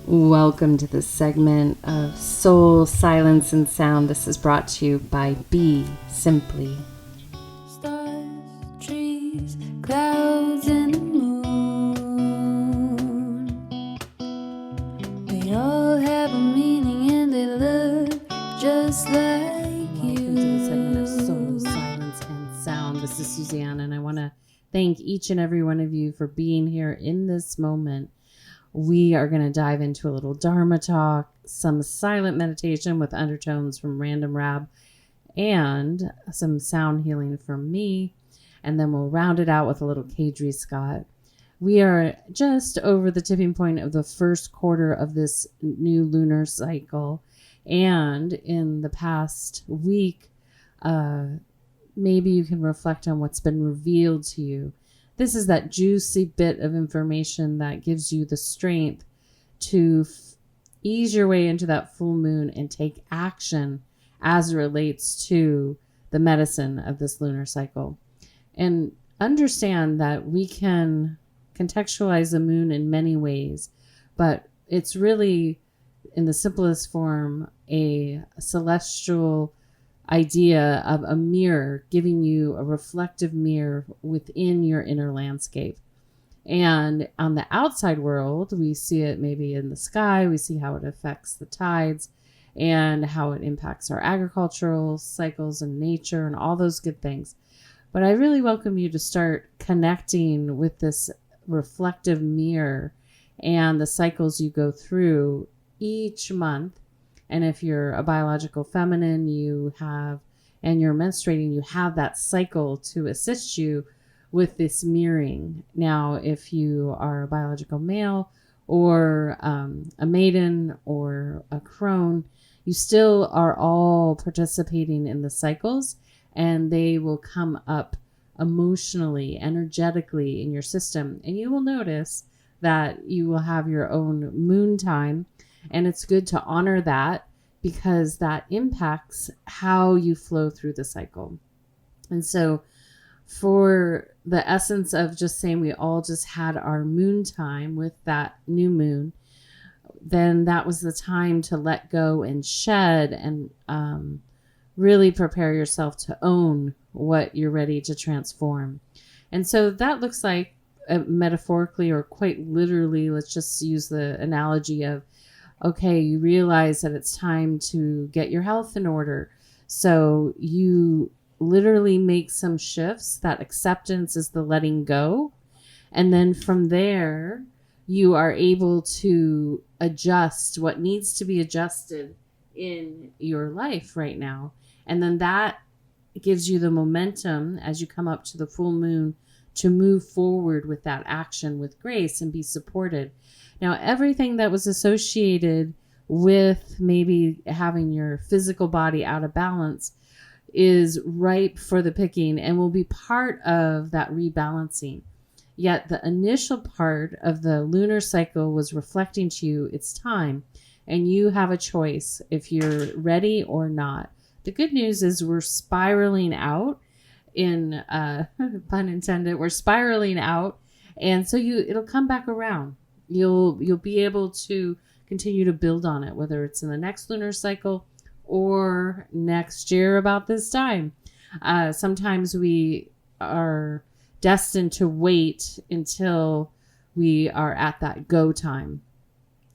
Welcome to this segment of Soul, Silence, and Sound. This is brought to you by BeSimply. Stars, trees, clouds, and the moon. They all have a meaning and they look just like you. Welcome to the segment of Soul, Silence, and Sound. This is Suzanne, and I want to thank each and every one of you for being here in this moment. We are going to dive into a little Dharma talk, some silent meditation with undertones from Random Rab, and some sound healing from me. And then we'll round it out with a little Kadri Scott. We are just over the tipping point of the first quarter of this new lunar cycle. And in the past week, maybe you can reflect on what's been revealed to you. This is that juicy bit of information that gives you the strength to ease your way into that full moon and take action as it relates to the medicine of this lunar cycle. And understand that we can contextualize the moon in many ways, but it's really, in the simplest form, a celestial idea of a mirror, giving you a reflective mirror within your inner landscape. And on the outside world, we see it maybe in the sky. We see how it affects the tides and how it impacts our agricultural cycles and nature and all those good things. But I really welcome you to start connecting with this reflective mirror and the cycles you go through each month. And if you're a biological feminine, and you're menstruating, you have that cycle to assist you with this mirroring. Now, if you are a biological male or a maiden or a crone, you still are all participating in the cycles, and they will come up emotionally, energetically in your system. And you will notice that you will have your own moon time. And it's good to honor that because that impacts how you flow through the cycle. And so for the essence of just saying we all just had our moon time with that new moon, then that was the time to let go and shed and really prepare yourself to own what you're ready to transform. And so that looks like metaphorically or quite literally, let's just use the analogy of, okay, you realize that it's time to get your health in order. So you literally make some shifts. That acceptance is the letting go. And then from there, you are able to adjust what needs to be adjusted in your life right now. And then that gives you the momentum as you come up to the full moon to move forward with that action with grace and be supported. Now, everything that was associated with maybe having your physical body out of balance is ripe for the picking and will be part of that rebalancing. Yet the initial part of the lunar cycle was reflecting to you it's time, and you have a choice if you're ready or not. The good news is we're spiraling out, in pun intended, we're spiraling out, and so it'll come back around. You'll be able to continue to build on it, whether it's in the next lunar cycle or next year about this time. Sometimes we are destined to wait until we are at that go time.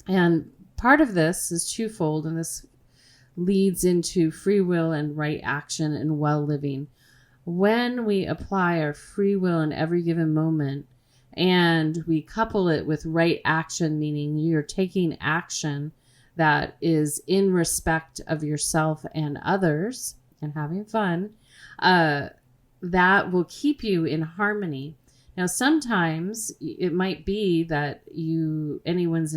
And part of this is twofold, and this leads into free will and right action and well living. When we apply our free will in every given moment, and we couple it with right action, meaning you're taking action that is in respect of yourself and others and having fun, that will keep you in harmony. Now, sometimes it might be that anyone's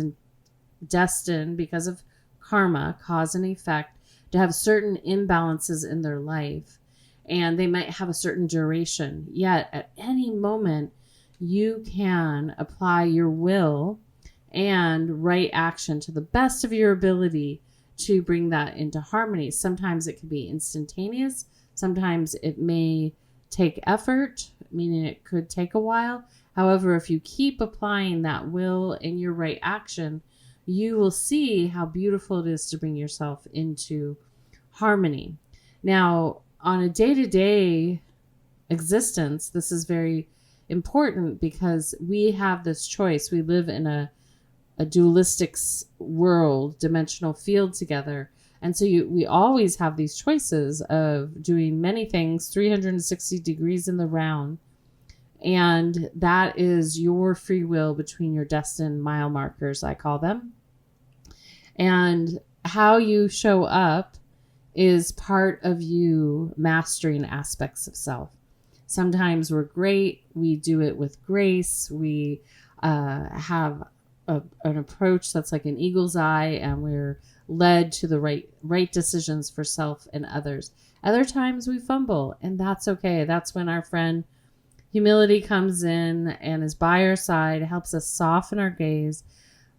destined because of karma, cause and effect, to have certain imbalances in their life, and they might have a certain duration. Yet at any moment, you can apply your will and right action to the best of your ability to bring that into harmony. Sometimes it can be instantaneous. Sometimes it may take effort, meaning it could take a while. However, if you keep applying that will and your right action, you will see how beautiful it is to bring yourself into harmony. Now, on a day-to-day existence, this is very important because we have this choice. We live in a dualistic world, dimensional field together. And so we always have these choices of doing many things 360 degrees in the round. And that is your free will between your destined mile markers, I call them. And how you show up is part of you mastering aspects of self. Sometimes we're great. We do it with grace. We have an approach that's like an eagle's eye, and we're led to the right decisions for self and others. Other times we fumble, and that's okay. That's when our friend humility comes in and is by our side, helps us soften our gaze,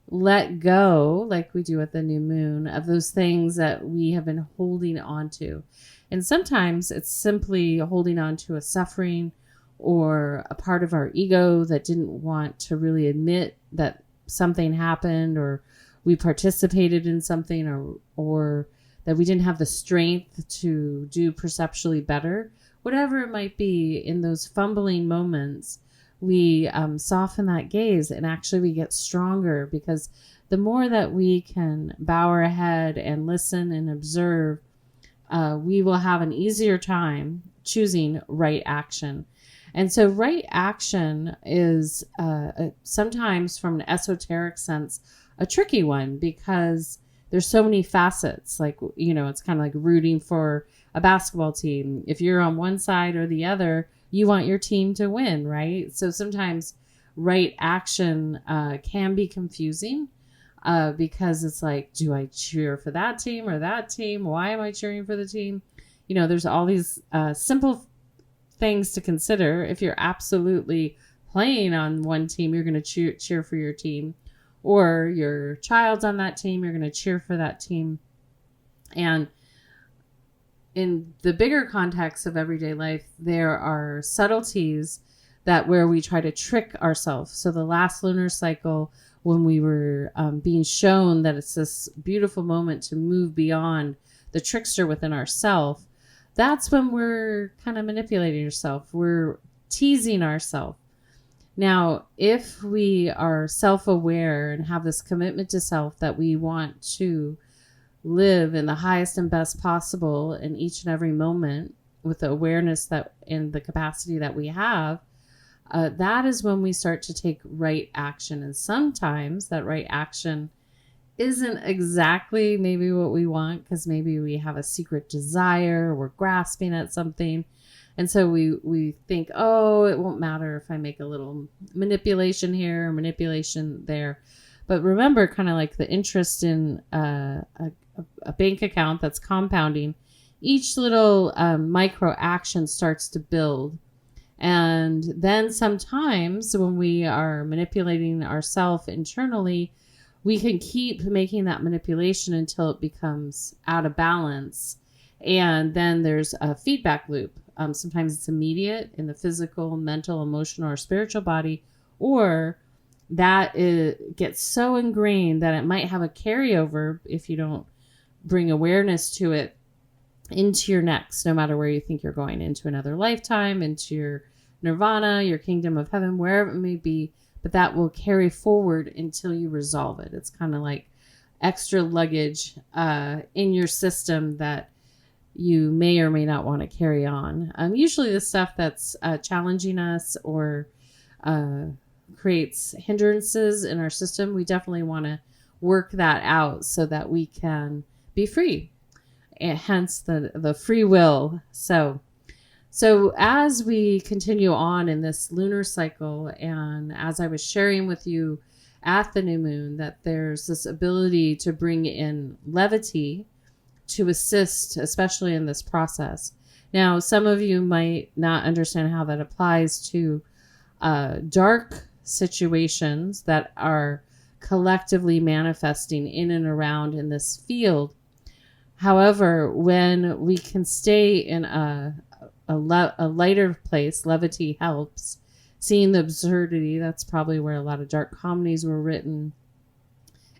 let go, like we do at the new moon, of those things that we have been holding on to. And sometimes it's simply holding on to a suffering or a part of our ego that didn't want to really admit that something happened, or we participated in something, or that we didn't have the strength to do perceptually better. Whatever it might be, in those fumbling moments, we soften that gaze, and actually we get stronger, because the more that we can bow our head and listen and observe, we will have an easier time choosing right action. And so right action is sometimes, from an esoteric sense, a tricky one, because there's so many facets. Like, it's kind of like rooting for a basketball team. If you're on one side or the other, you want your team to win, right? So sometimes right action can be confusing because it's like, do I cheer for that team or that team? Why am I cheering for the team? There's all these simple things to consider. If you're absolutely playing on one team, you're going to cheer for your team, or your child's on that team, you're going to cheer for that team. And in the bigger context of everyday life, there are subtleties where we try to trick ourselves. So the last lunar cycle, when we were being shown that it's this beautiful moment to move beyond the trickster within ourselves, that's when we're kind of manipulating ourselves. We're teasing ourselves. Now, if we are self-aware and have this commitment to self that we want to live in the highest and best possible in each and every moment, with the awareness that and the capacity that we have, that is when we start to take right action. And sometimes that right action isn't exactly maybe what we want, because maybe we have a secret desire, we're grasping at something. And so we think, oh, it won't matter if I make a little manipulation here or manipulation there. But remember, kind of like the interest in a bank account that's compounding, each little micro action starts to build. And then sometimes when we are manipulating ourselves internally, we can keep making that manipulation until it becomes out of balance. And then there's a feedback loop. Sometimes it's immediate in the physical, mental, emotional, or spiritual body, or that gets so ingrained that it might have a carryover if you don't bring awareness to it into your next, no matter where you think you're going, into another lifetime, into your nirvana, your kingdom of heaven, wherever it may be. But that will carry forward until you resolve it. It's kind of like extra luggage in your system that you may or may not want to carry on. Usually the stuff that's challenging us or creates hindrances in our system, we definitely want to work that out so that we can be free, and hence the free will. So as we continue on in this lunar cycle, and as I was sharing with you at the new moon, that there's this ability to bring in levity to assist, especially in this process. Now, some of you might not understand how that applies to dark situations that are collectively manifesting in and around in this field. However, when we can stay in a lighter place, levity helps. Seeing the absurdity, that's probably where a lot of dark comedies were written.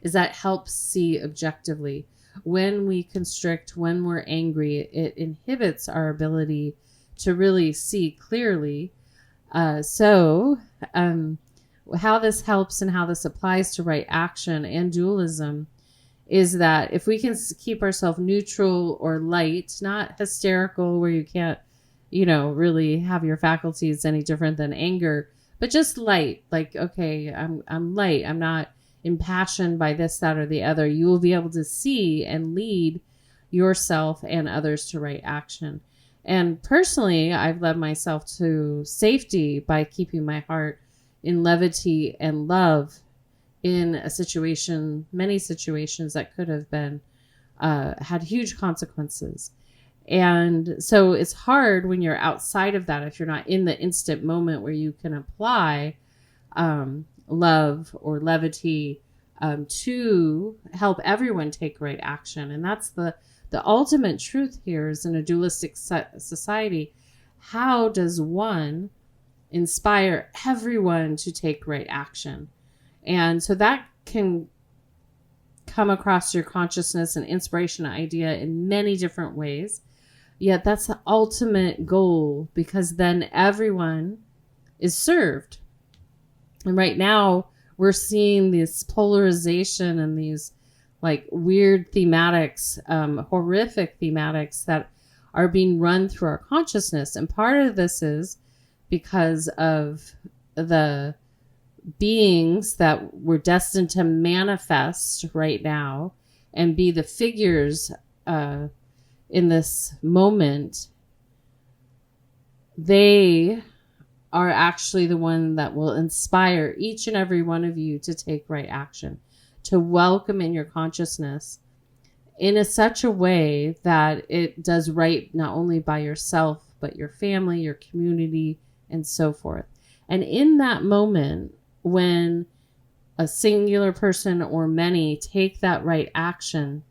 is that it helps see objectively. When we constrict, when we're angry, it inhibits our ability to really see clearly. So how this helps and how this applies to right action and dualism is that if we can keep ourselves neutral or light, not hysterical where you can't, really have your faculties any different than anger, but just light, like, okay, I'm light. I'm not impassioned by this, that, or the other. You will be able to see and lead yourself and others to right action. And personally, I've led myself to safety by keeping my heart in levity and love in a situation, many situations that could have been, had huge consequences. And so it's hard when you're outside of that, if you're not in the instant moment where you can apply love or levity to help everyone take right action. And that's the ultimate truth here is in a dualistic society. How does one inspire everyone to take right action? And so that can come across your consciousness and inspiration idea in many different ways. Yet that's the ultimate goal, because then everyone is served. And right now we're seeing this polarization and these like weird thematics, horrific thematics that are being run through our consciousness. And part of this is because of the beings that we're destined to manifest right now and be the figures in this moment. They are actually the one that will inspire each and every one of you to take right action, to welcome in your consciousness in such a way that it does right not only by yourself, but your family, your community, and so forth. And in that moment, when a singular person or many take that right action,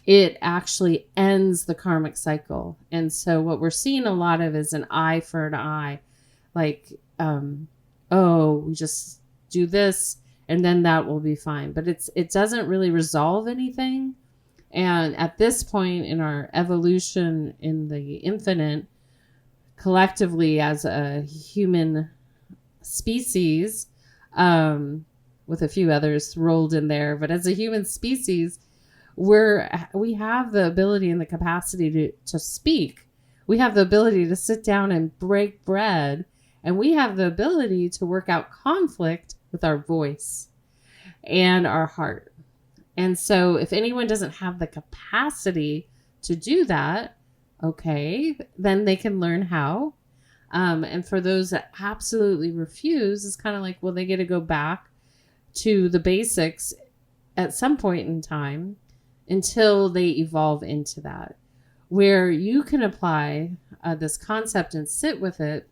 it actually ends the karmic cycle. And so what we're seeing a lot of is an eye for an eye. Like, we just do this and then that will be fine. But it doesn't really resolve anything. And at this point in our evolution in the infinite, collectively as a human species, with a few others rolled in there, but as a human species, we have the ability and the capacity to speak. We have the ability to sit down and break bread, and we have the ability to work out conflict with our voice and our heart. And so if anyone doesn't have the capacity to do that, okay, then they can learn how. And for those that absolutely refuse, it's kind of like, well, they get to go back to the basics at some point in time until they evolve into that. Where you can apply this concept and sit with it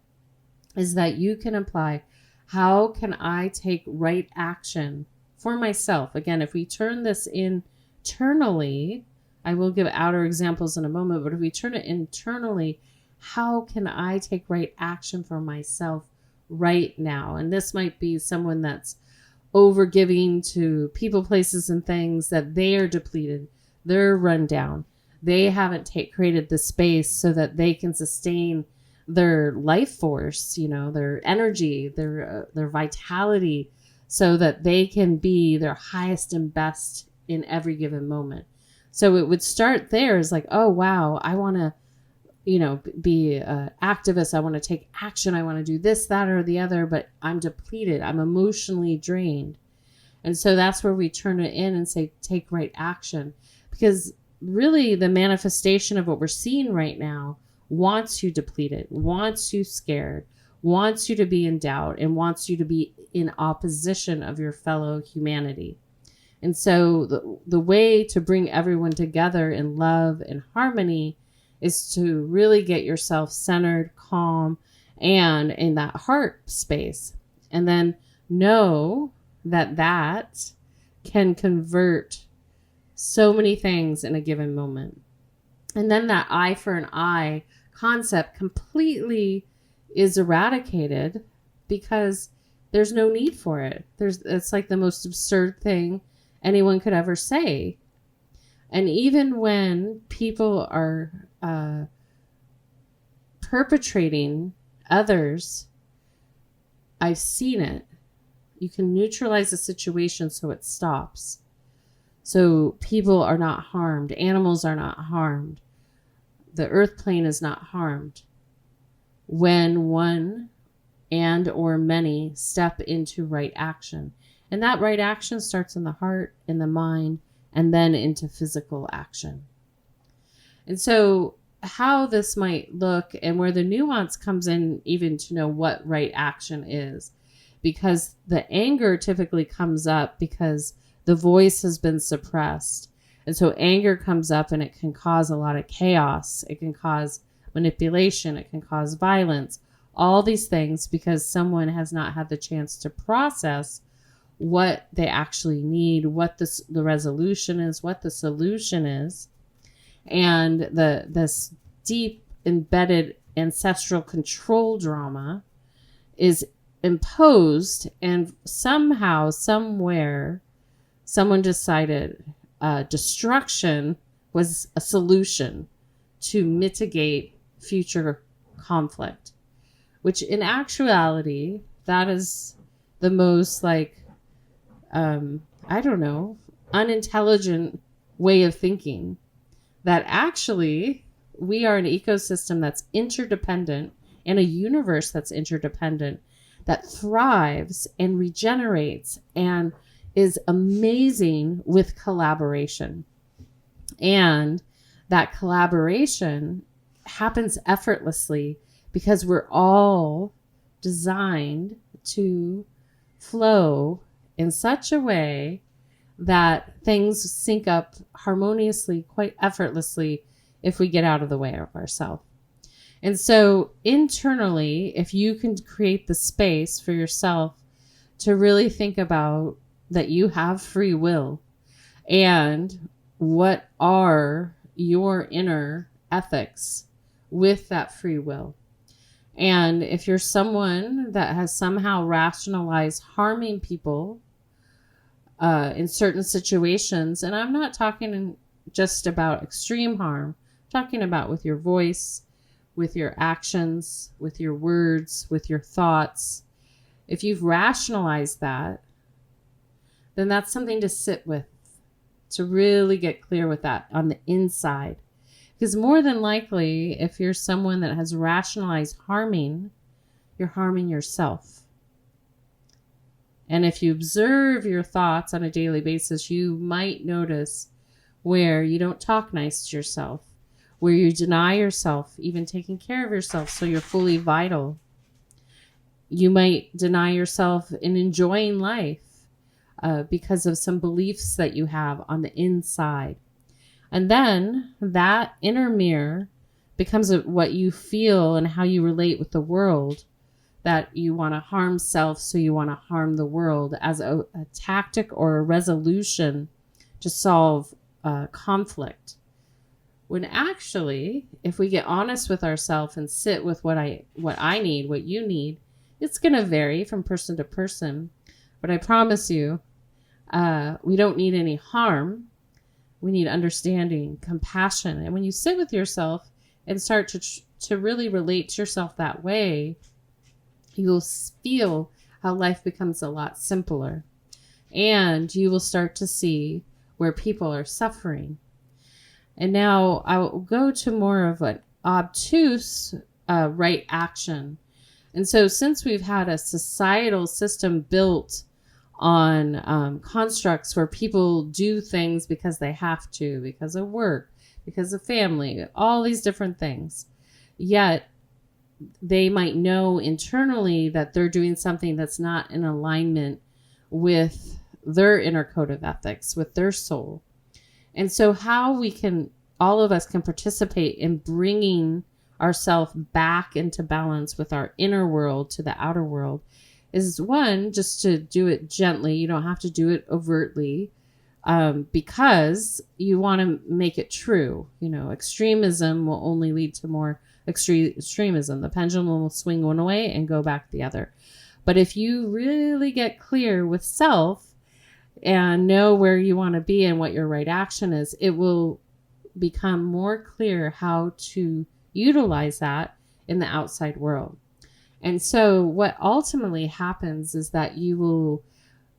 is that you can apply, how can I take right action for myself? Again, if we turn this internally, I will give outer examples in a moment, but if we turn it internally, how can I take right action for myself right now? And this might be someone that's over giving to people, places, and things that they are depleted. They're run down. They haven't created the space so that they can sustain their life force, their energy, their vitality, so that they can be their highest and best in every given moment. So it would start there as like, oh, wow, I want to, be an activist. I want to take action. I want to do this, that, or the other, but I'm depleted. I'm emotionally drained. And so that's where we turn it in and say, take right action. Because really the manifestation of what we're seeing right now wants you depleted, wants you scared, wants you to be in doubt, and wants you to be in opposition of your fellow humanity. And so the way to bring everyone together in love and harmony is to really get yourself centered, calm, and in that heart space. And then know that can convert so many things in a given moment. And then that eye for an eye concept completely is eradicated because there's no need for it. It's like the most absurd thing anyone could ever say. And even when people are perpetrating others, I've seen it. You can neutralize the situation so it stops. So people are not harmed. Animals are not harmed. The earth plane is not harmed when one and or many step into right action. And that right action starts in the heart, in the mind, and then into physical action. And so how this might look and where the nuance comes in, even to know what right action is, because the anger typically comes up because the voice has been suppressed. And so anger comes up and it can cause a lot of chaos. It can cause manipulation. It can cause violence. All these things because someone has not had the chance to process what they actually need, what the resolution is, what the solution is. And this deep embedded ancestral control drama is imposed, and somehow, somewhere, someone decided destruction was a solution to mitigate future conflict, which in actuality, that is the most unintelligent way of thinking. That actually we are an ecosystem that's interdependent and a universe that's interdependent, that thrives and regenerates and is amazing with collaboration. And that collaboration happens effortlessly because we're all designed to flow in such a way that things sync up harmoniously, quite effortlessly, if we get out of the way of ourselves. And so internally, if you can create the space for yourself to really think about that you have free will and what are your inner ethics with that free will. And if you're someone that has somehow rationalized harming people in certain situations, and I'm not talking just about extreme harm, I'm talking about with your voice, with your actions, with your words, with your thoughts. If you've rationalized that, then that's something to sit with, to really get clear with that on the inside. Because more than likely, if you're someone that has rationalized harming, you're harming yourself. And if you observe your thoughts on a daily basis, you might notice where you don't talk nice to yourself, where you deny yourself, even taking care of yourself so you're fully vital. You might deny yourself in enjoying life because of some beliefs that you have on the inside. And then that inner mirror becomes what you feel and how you relate with the world, that you want to harm self, so you want to harm the world as a tactic or a resolution to solve conflict. When actually, if we get honest with ourselves and sit with what I need, what you need, it's going to vary from person to person. But I promise you, we don't need any harm. We need understanding, compassion. And when you sit with yourself and start to really relate to yourself that way, you'll feel how life becomes a lot simpler. And you will start to see where people are suffering. And now I will go to more of an obtuse right action. And so since we've had a societal system built on constructs where people do things because they have to, because of work, because of family, all these different things, yet they might know internally that they're doing something that's not in alignment with their inner code of ethics, with their soul. And so how all of us can participate in bringing ourselves back into balance with our inner world to the outer world is, one, just to do it gently. You don't have to do it overtly because you want to make it true. Extremism will only lead to more extremism. The pendulum will swing one way and go back the other. But if you really get clear with self and know where you want to be and what your right action is, it will become more clear how to utilize that in the outside world. And so what ultimately happens is that you will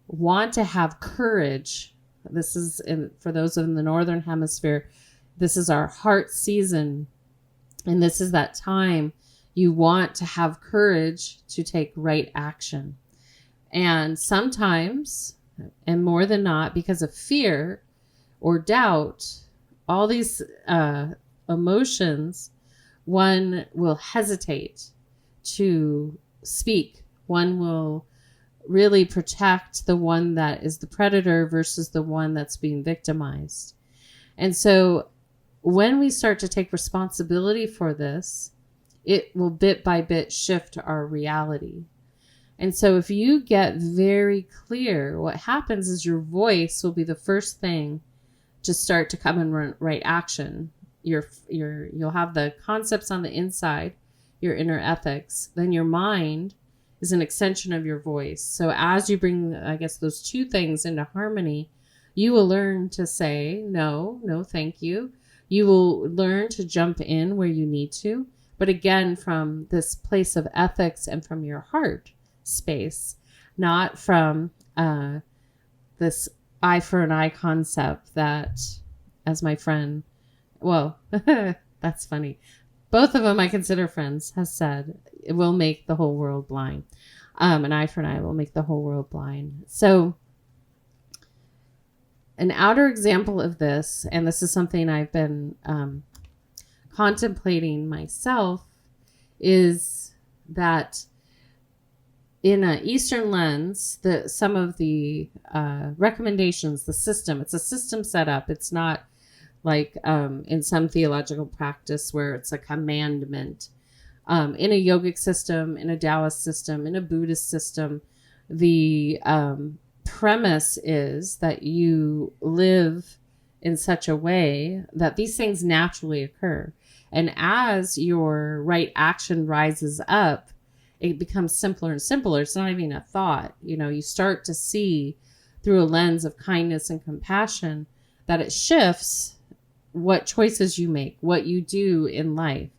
want to have courage. This is for those in the Northern Hemisphere, this is our heart season. And this is that time you want to have courage to take right action. And sometimes, and more than not, because of fear or doubt, all these emotions, one will hesitate to speak. One will really protect the one that is the predator versus the one that's being victimized. And so when we start to take responsibility for this, it will bit by bit shift our reality. And so if you get very clear, what happens is your voice will be the first thing to start to come in right action. You'll have the concepts on the inside, your inner ethics. Then your mind is an extension of your voice. So as you bring, I guess, those two things into harmony, you will learn to say, no, thank you. You will learn to jump in where you need to. But again, from this place of ethics and from your heart space, not from this eye for an eye concept that, as my friend, well, that's funny. Both of them I consider friends, has said, it will make the whole world blind. An eye for an eye will make the whole world blind. So an outer example of this, and this is something I've been contemplating myself, is that in an Eastern lens, some of the recommendations, the system, it's a system set up. It's not like in some theological practice where it's a commandment. In a yogic system, in a Taoist system, in a Buddhist system, the premise is that you live in such a way that these things naturally occur. And as your right action rises up, it becomes simpler and simpler. It's not even a thought. You start to see through a lens of kindness and compassion that it shifts what choices you make, what you do in life.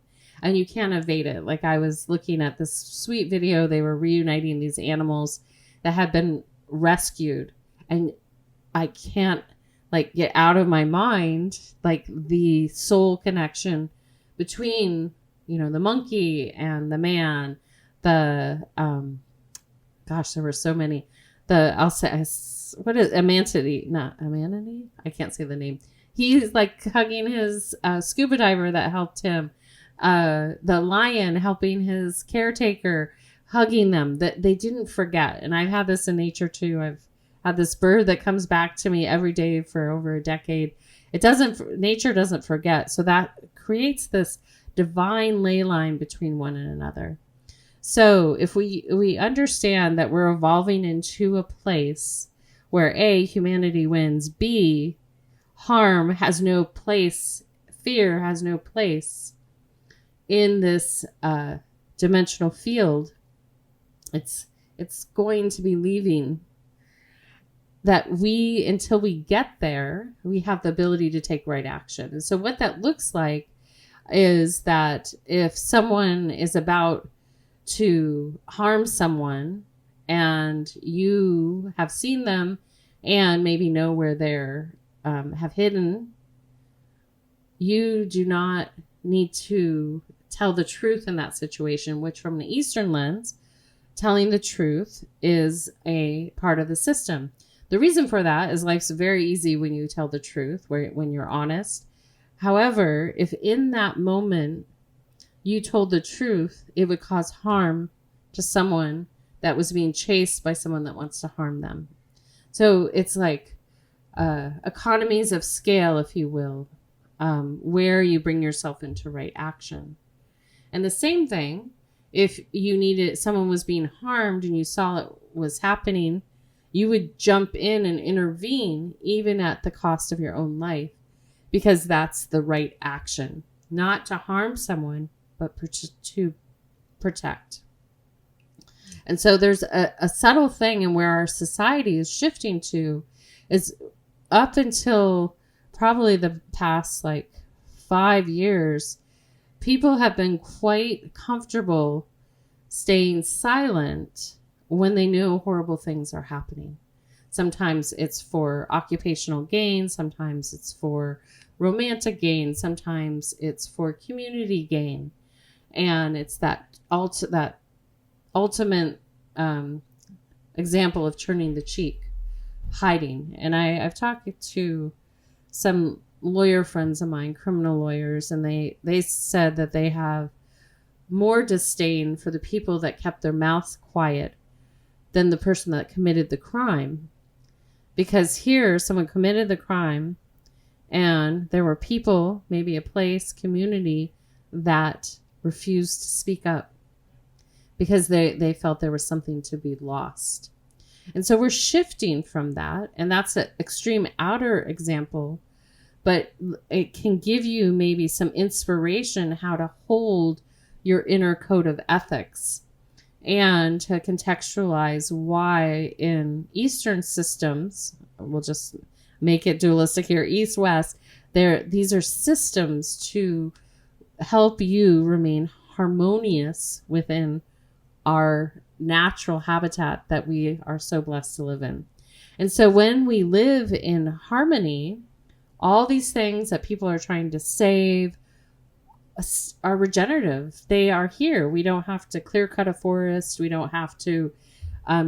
And you can't evade it. Like, I was looking at this sweet video. They were reuniting these animals that had been rescued. And I can't get out of my mind, the soul connection between, the monkey and the man, there were so many, I'll say, what is Amanity? Not Amanity? I can't say the name. He's hugging his scuba diver that helped him. The lion helping his caretaker, hugging them. That they didn't forget. And I've had this in nature too. I've had this bird that comes back to me every day for over a decade. Nature doesn't forget. So that creates this divine ley line between one and another. So if we understand that we're evolving into a place where A, humanity wins, B, harm has no place, fear has no place in this dimensional field, it's going to be leaving. That until we get there, we have the ability to take right action. And so what that looks like is that if someone is about to harm someone and you have seen them and maybe know where they're have hidden, you do not need to tell the truth in that situation, which from the Eastern lens, telling the truth is a part of the system. The reason for that is life's very easy when you tell the truth, when you're honest. However, if in that moment you told the truth, it would cause harm to someone that was being chased by someone that wants to harm them. So it's like economies of scale, if you will, where you bring yourself into right action. And the same thing, if someone was being harmed and you saw it was happening, you would jump in and intervene even at the cost of your own life, because that's the right action, not to harm someone, but to protect. And so there's a subtle thing in where our society is shifting to, is up until probably the past like 5 years, people have been quite comfortable staying silent when they know horrible things are happening. Sometimes it's for occupational gain, sometimes it's for romantic gain, sometimes it's for community gain. And it's that ultimate example of turning the cheek, hiding. And I've talked to some lawyer friends of mine, criminal lawyers, and they said that they have more disdain for the people that kept their mouths quiet than the person that committed the crime. Because here, someone committed the crime, and there were people, maybe a place, community, that refused to speak up because they felt there was something to be lost. And so we're shifting from that, and that's an extreme outer example, but it can give you maybe some inspiration how to hold your inner code of ethics and to contextualize why in Eastern systems, we'll just make it dualistic here, East, West, these are systems to help you remain harmonious within our natural habitat that we are so blessed to live in. And so when we live in harmony, all these things that people are trying to save are regenerative. They are here. We don't have to clear cut a forest. We don't have to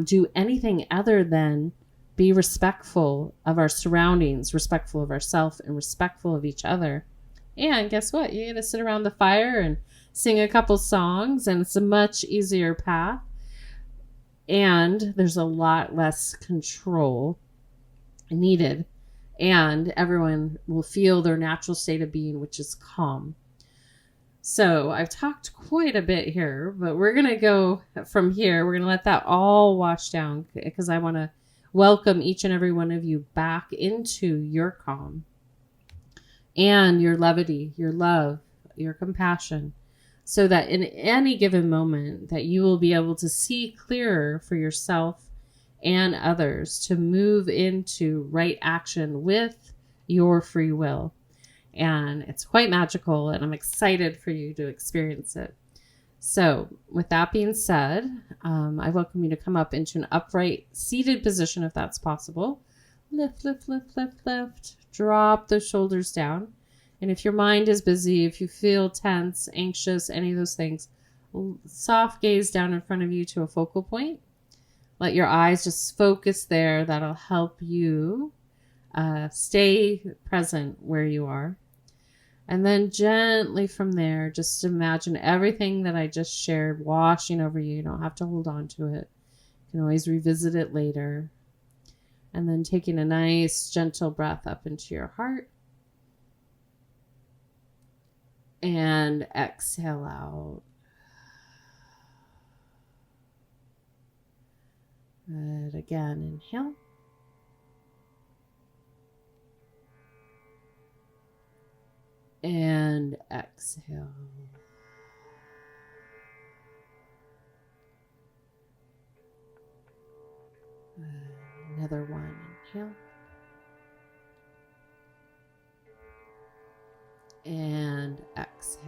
do anything other than be respectful of our surroundings, respectful of ourselves, and respectful of each other. And guess what? You get to sit around the fire and sing a couple songs, and it's a much easier path. And there's a lot less control needed. And everyone will feel their natural state of being, which is calm. So I've talked quite a bit here, but we're going to go from here. We're going to let that all wash down because I want to welcome each and every one of you back into your calm and your levity, your love, your compassion, so that in any given moment that you will be able to see clearer for yourself and others to move into right action with your free will. And it's quite magical, and I'm excited for you to experience it. So with that being said, I welcome you to come up into an upright seated position if that's possible. Lift, lift, lift, lift, lift. Drop the shoulders down. And if your mind is busy, if you feel tense, anxious, any of those things, soft gaze down in front of you to a focal point. Let your eyes just focus there. That'll help you stay present where you are. And then gently from there, just imagine everything that I just shared washing over you. You don't have to hold on to it. You can always revisit it later. And then taking a nice gentle breath up into your heart. And exhale out. Good. Again, inhale. And exhale. Another one. Inhale. And exhale.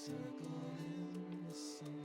circle in the sun.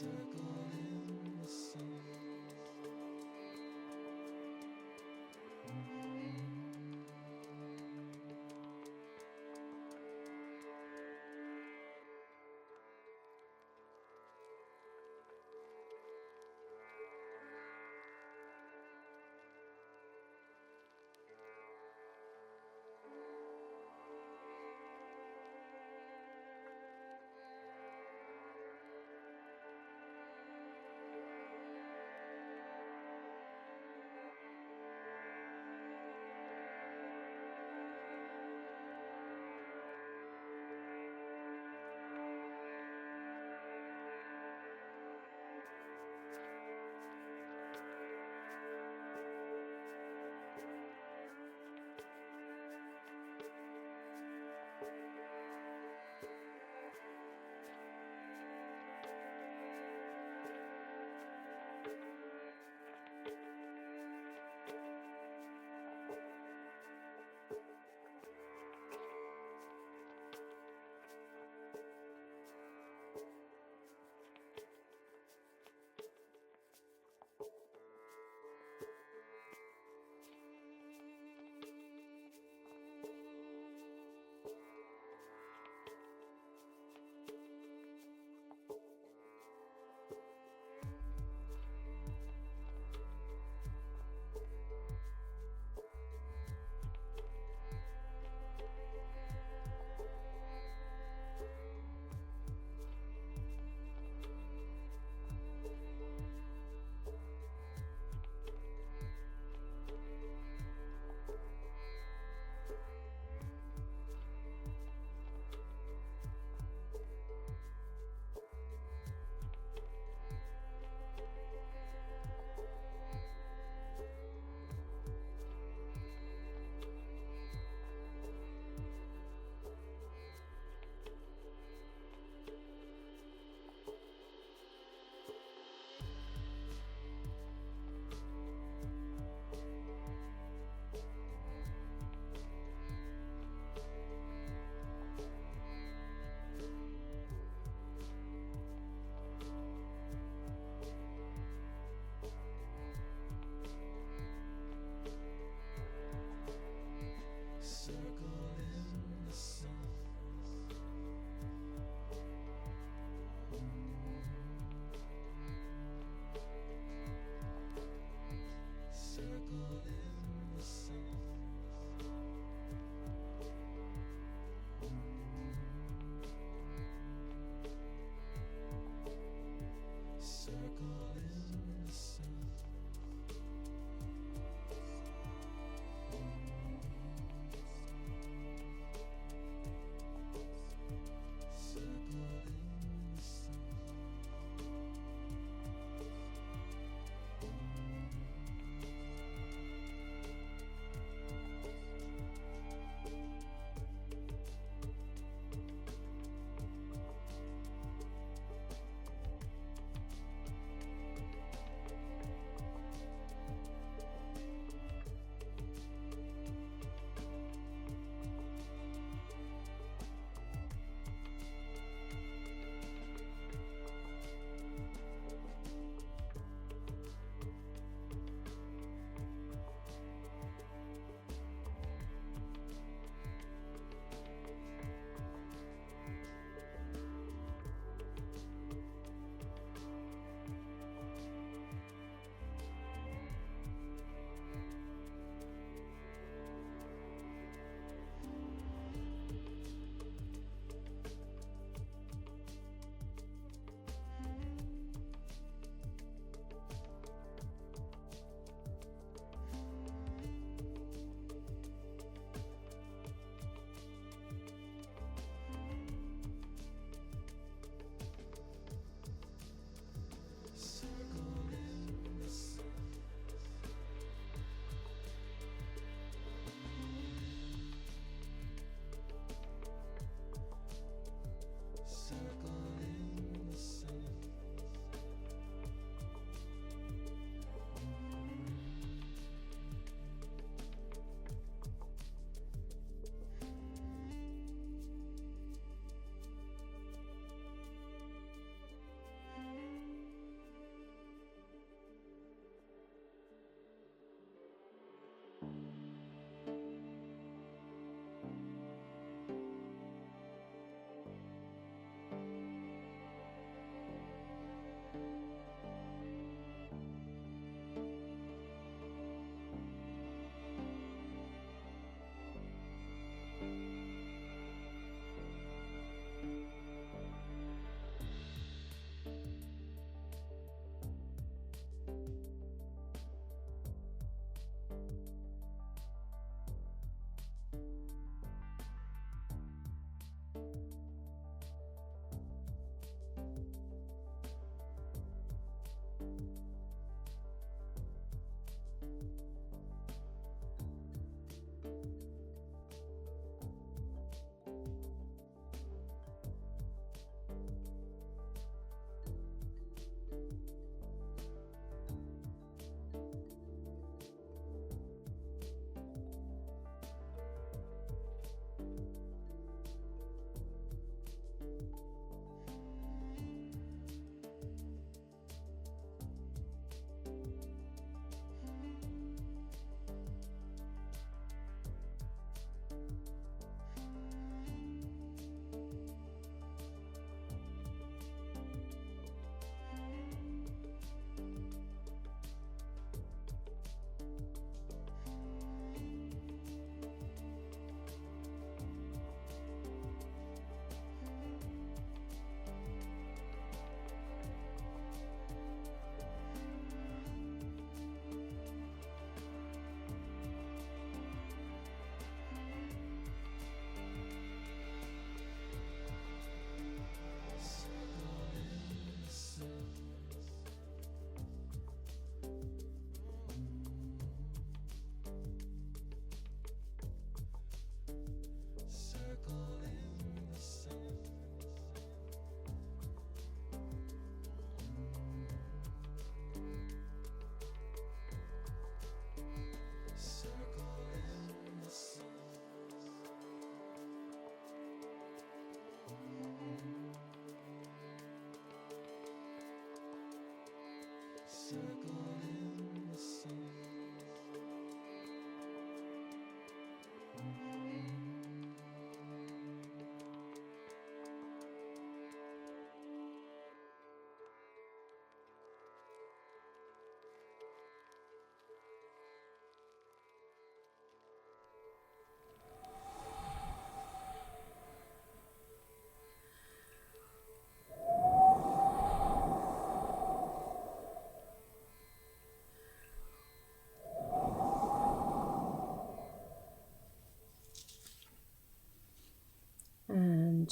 circle in the sand.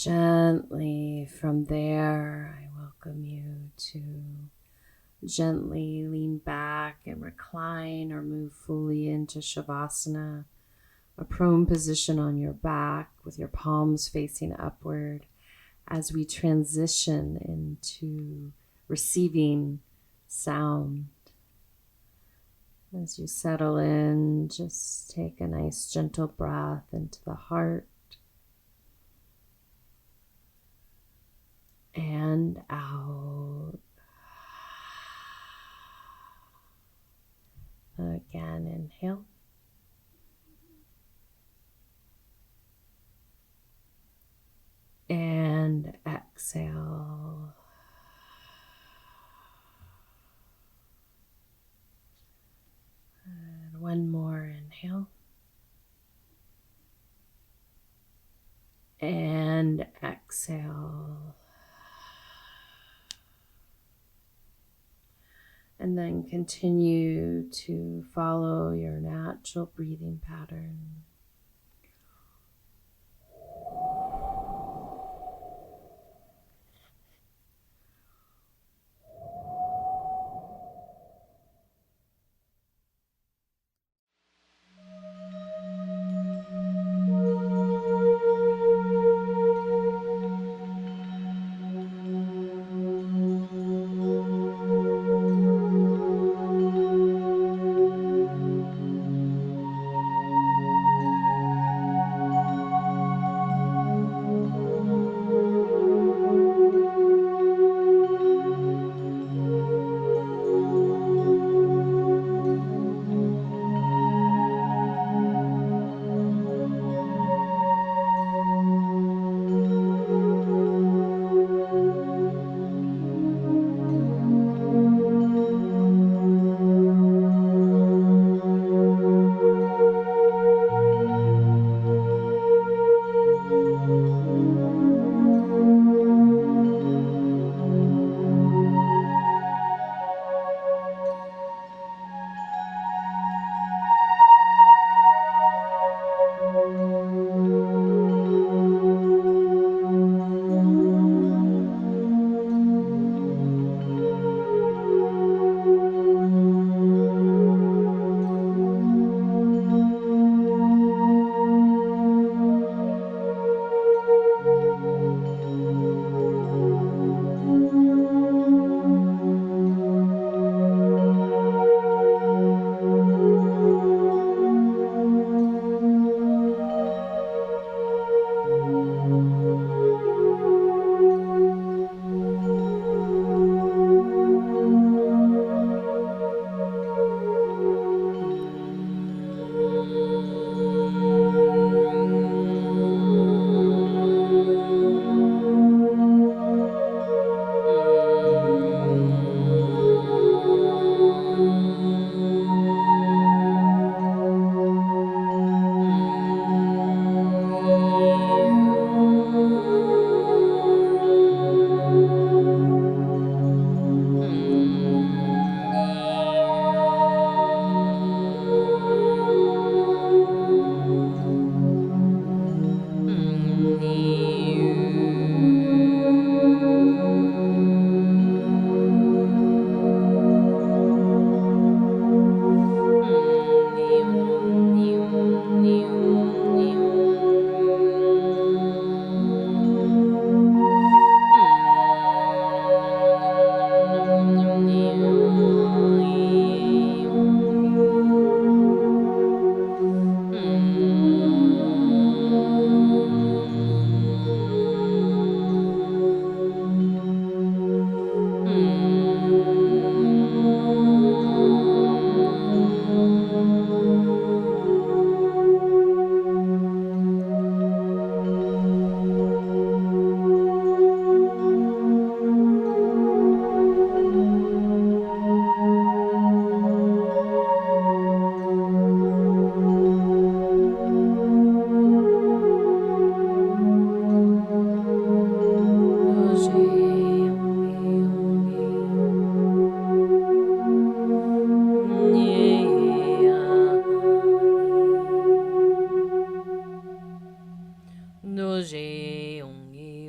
Gently from there, I welcome you to gently lean back and recline or move fully into Shavasana, a prone position on your back with your palms facing upward as we transition into receiving sound. As you settle in, just take a nice gentle breath into the heart and out. Again, inhale. And exhale. And one more inhale. And exhale. And then continue to follow your natural breathing pattern. Doje Onge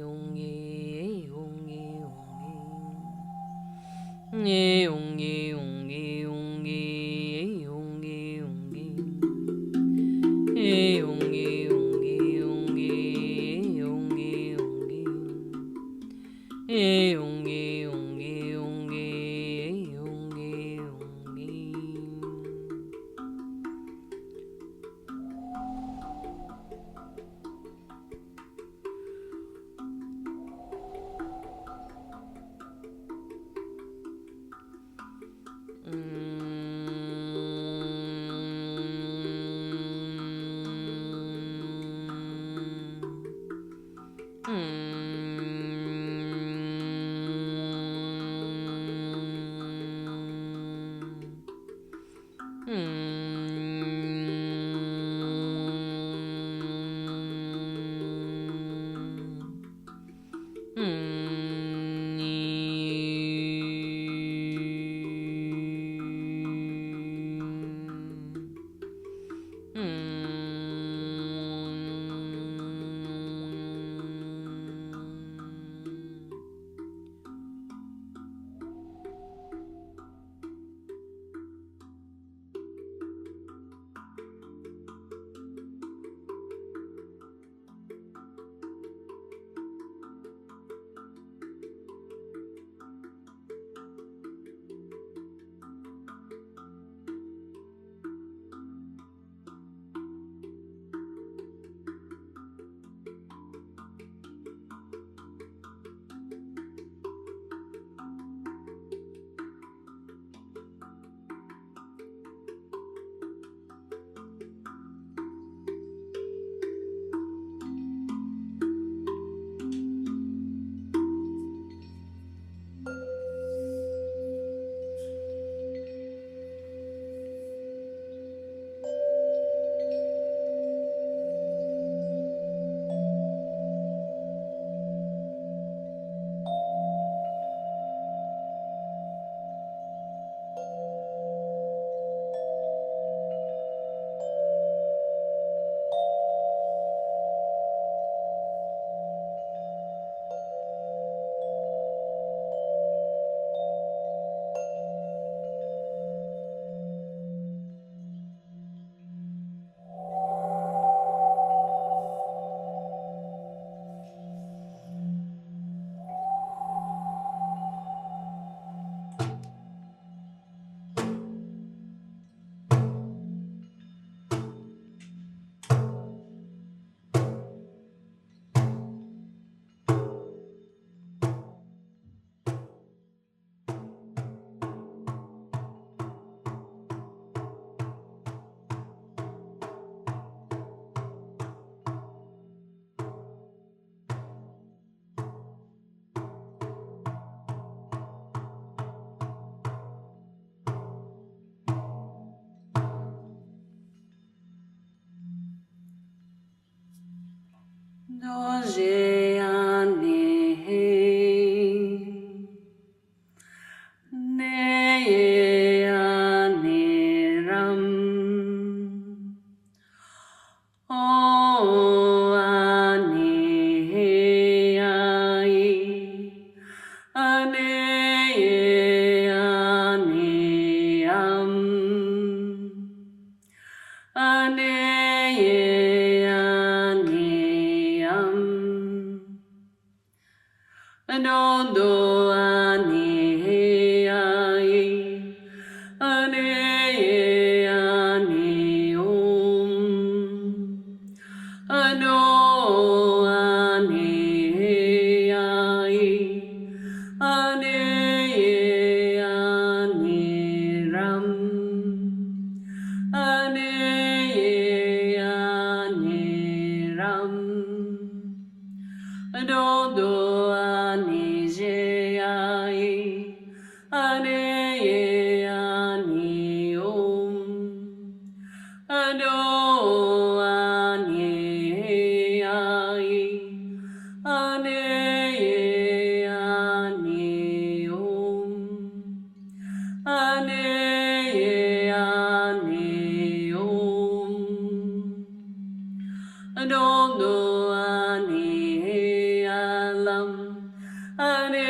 Ane,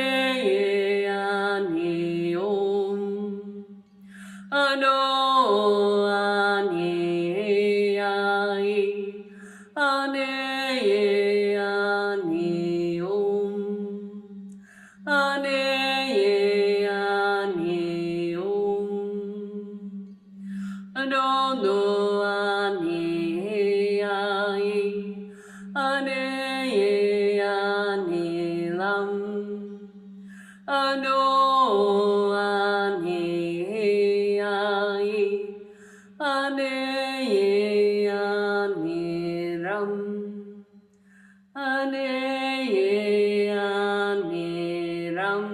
ane, om. ano ane ai ane ane ram ane ane ram.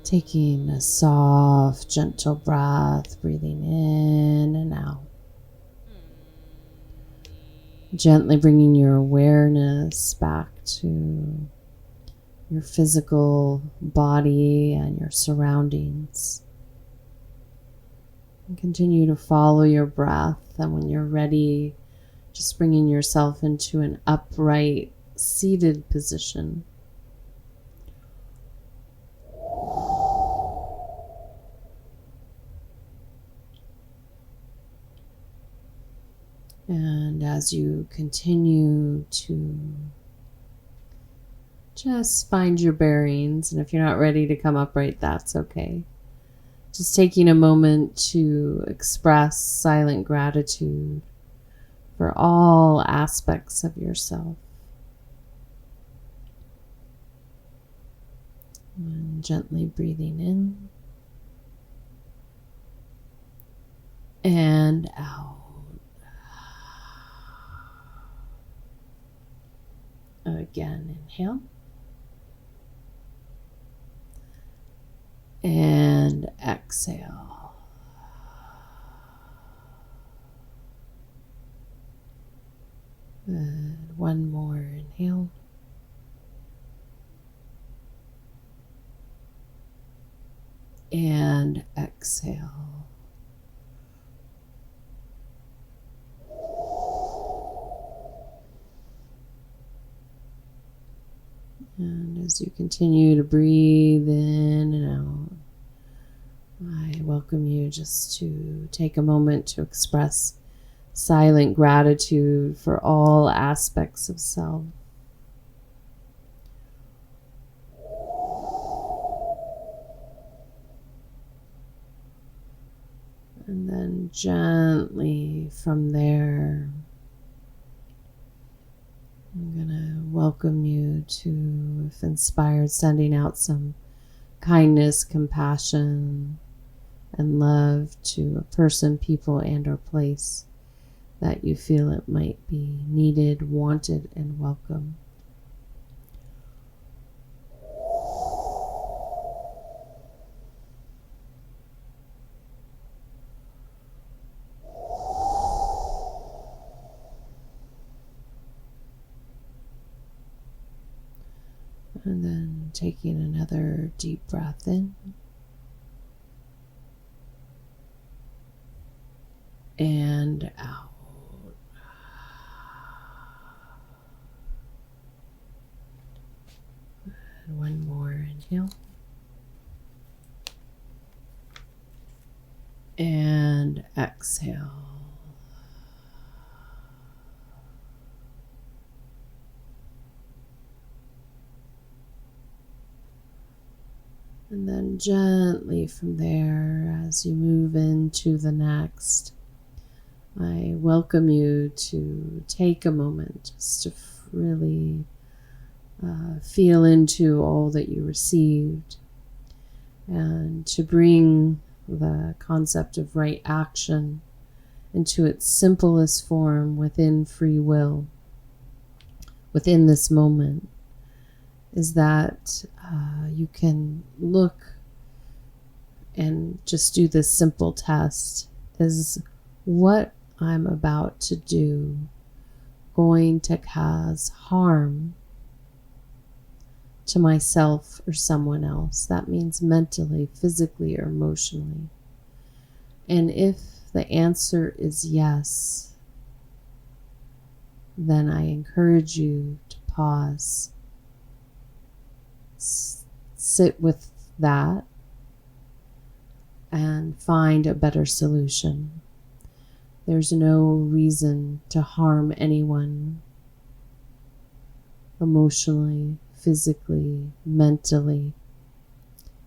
Taking a soft, gentle breath, breathing in and out. Gently bringing your awareness back to your physical body and your surroundings. And continue to follow your breath. And when you're ready, just bringing yourself into an upright, seated position. And as you continue to just find your bearings, and if you're not ready to come upright, that's okay. Just taking a moment to express silent gratitude for all aspects of yourself. And gently breathing in and out. Again, inhale. And exhale. Good. One more inhale. And exhale. And as you continue to breathe in and out, I welcome you just to take a moment to express silent gratitude for all aspects of self. And then gently from there, I'm going to welcome you to, if inspired, sending out some kindness, compassion, and love to a person, people, and or place that you feel it might be needed, wanted, and welcome. And then taking another deep breath in. And out. And one more inhale. And exhale. And then gently from there, as you move into the next, I welcome you to take a moment just to really feel into all that you received, and to bring the concept of right action into its simplest form within free will, within this moment, is that you can look and just do this simple test. Is what I'm about to do going to cause harm to myself or someone else? That means mentally, physically, or emotionally. And if the answer is yes, then I encourage you to pause, sit with that, and find a better solution. There's no reason to harm anyone emotionally, physically, mentally,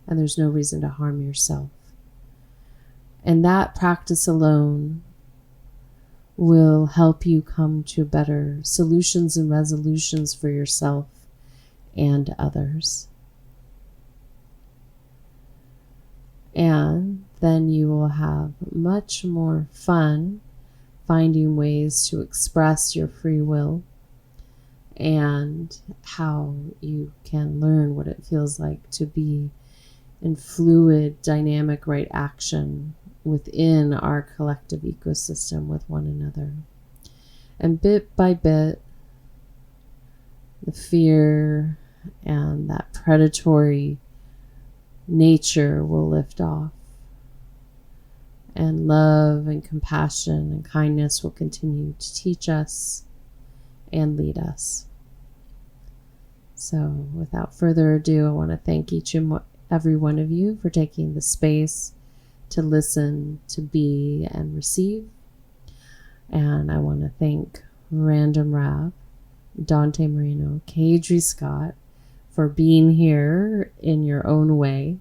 and there's no reason to harm yourself. And that practice alone will help you come to better solutions and resolutions for yourself and others. And then you will have much more fun finding ways to express your free will and how you can learn what it feels like to be in fluid, dynamic right action within our collective ecosystem with one another. And bit by bit, the fear and that predatory nature will lift off, and love and compassion and kindness will continue to teach us and lead us. So without further ado, I want to thank each and every one of you for taking the space to listen, to be, and receive. And I want to thank Random Rap, Dante Marino, Kadri Scott for being here in your own way.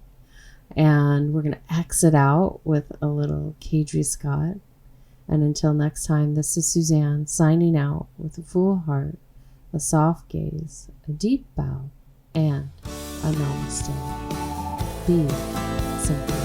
And we're going to exit out with a little Kadri Scott. And until next time, this is Suzanne signing out with a full heart, a soft gaze, a deep bow, and a namaste. Be simple.